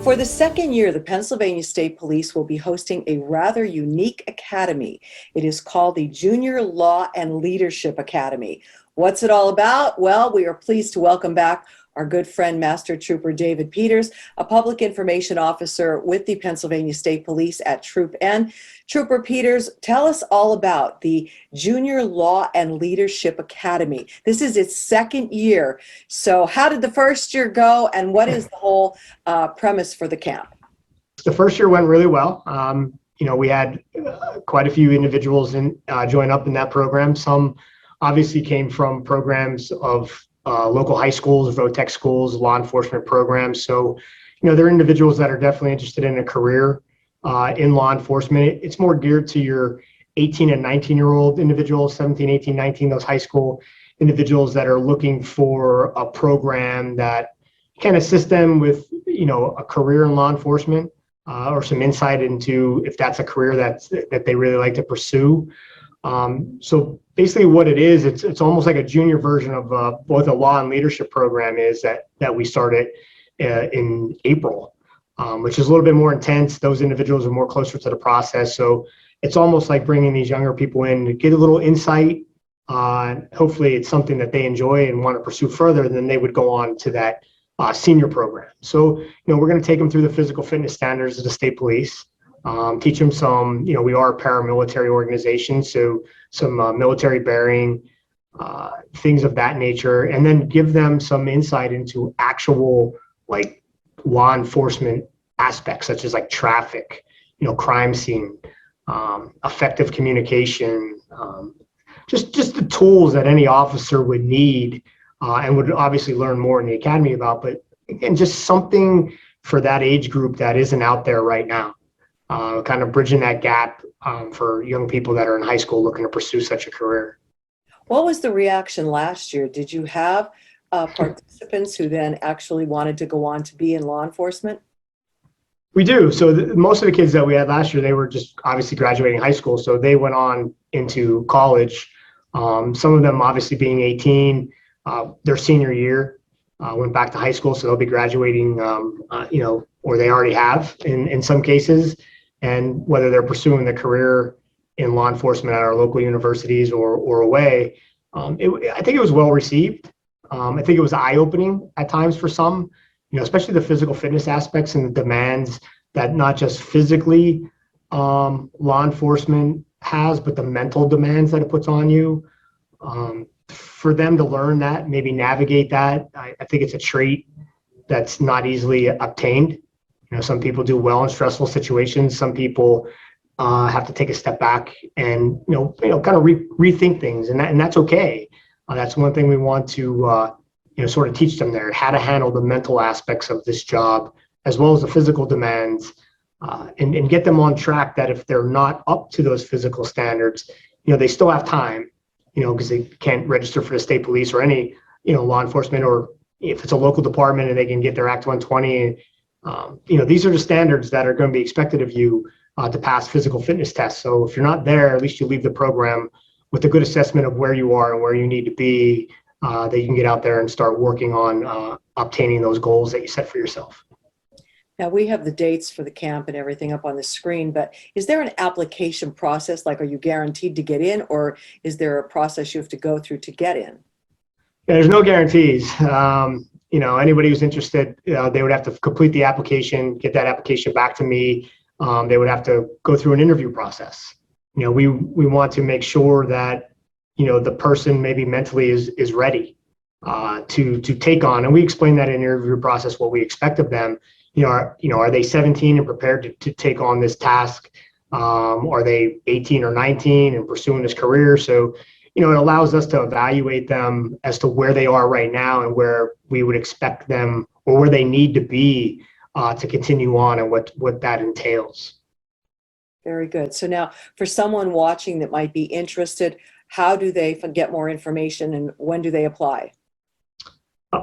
For the second year, the Pennsylvania State Police will be hosting a rather unique academy. It is called the Junior Law and Leadership Academy. What's it all about? Well, we are pleased to welcome back our good friend, Master Trooper David Peters, a public information officer with the Pennsylvania State Police at Troop N. Trooper Peters, tell us all about the Junior Law and Leadership Academy. This is its second year. So how did the first year go, and what is the whole premise for the camp? The first year went really well. We had quite a few individuals join up in that program. Some obviously came from programs of local high schools, VOTEC schools, law enforcement programs. So, there are individuals that are definitely interested in a career in law enforcement. It's more geared to your 18 and 19-year-old individuals, 17, 18, 19, those high school individuals that are looking for a program that can assist them with, a career in law enforcement or some insight into if that's a career that they really like to pursue. So basically what it is, it's almost like a junior version of what the law and leadership program is that we started in April, which is a little bit more intense. Those individuals are more closer to the process. So it's almost like bringing these younger people in to get a little insight. Hopefully it's something that they enjoy and want to pursue further, and then they would go on to that senior program. So, we're going to take them through the physical fitness standards of the state police. Teach them some, we are a paramilitary organization, so some military bearing, things of that nature, and then give them some insight into actual law enforcement aspects, such as traffic, crime scene, effective communication, just the tools that any officer would need and would obviously learn more in the academy about, but again, just something for that age group that isn't out there right now. Kind of bridging that gap for young people that are in high school looking to pursue such a career. What was the reaction last year? Did you have participants who then actually wanted to go on to be in law enforcement? We do. So most of the kids that we had last year, they were just obviously graduating high school. So they went on into college. Some of them obviously being 18, their senior year, went back to high school. So they'll be graduating, or they already have in some cases. And whether they're pursuing the career in law enforcement at our local universities or away, I think it was well received. I think it was eye-opening at times for some, especially the physical fitness aspects and the demands that not just physically law enforcement has, but the mental demands that it puts on you. For them to learn that, maybe navigate that, I think it's a trait that's not easily obtained. Some people do well in stressful situations. Some people have to take a step back and kind of rethink things, and that's okay. That's one thing we want to sort of teach them there: how to handle the mental aspects of this job as well as the physical demands, and get them on track. That if they're not up to those physical standards, they still have time, because they can't register for the state police or any law enforcement, or if it's a local department and they can get their Act 120. These are the standards that are going to be expected of you to pass physical fitness tests. So if you're not there, at least you leave the program with a good assessment of where you are and where you need to be, that you can get out there and start working on obtaining those goals that you set for yourself. Now, we have the dates for the camp and everything up on the screen, but is there an application process? Are you guaranteed to get in, or is there a process you have to go through to get in? Yeah, there's no guarantees. Anybody who's interested, they would have to complete the application, get that application back to me. They would have to go through an interview process. We want to make sure that, the person maybe mentally is ready to take on. And we explain that in the interview process, what we expect of them. Are they 17 and prepared to take on this task? Are they 18 or 19 and pursuing this career? So, it allows us to evaluate them as to where they are right now and where we would expect them, or where they need to be to continue on, and what that entails. Very good. So now, for someone watching that might be interested, how do they get more information, and when do they apply?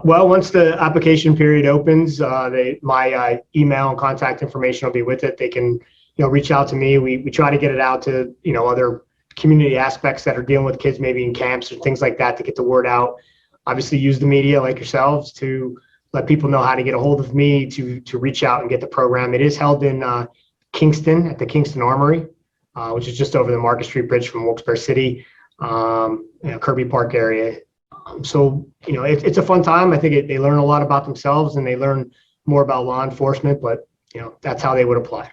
Well, once the application period opens, my email and contact information will be with it. They can, reach out to me. We try to get it out to, other community aspects that are dealing with kids maybe in camps or things like that, to get the word out. Obviously use the media like yourselves to let people know how to get a hold of me to reach out and get the program. It is held in Kingston at the Kingston Armory, which is just over the Market Street Bridge from Wilkes-Barre City, Kirby Park area. So, it's a fun time. I think they learn a lot about themselves and they learn more about law enforcement, but, that's how they would apply.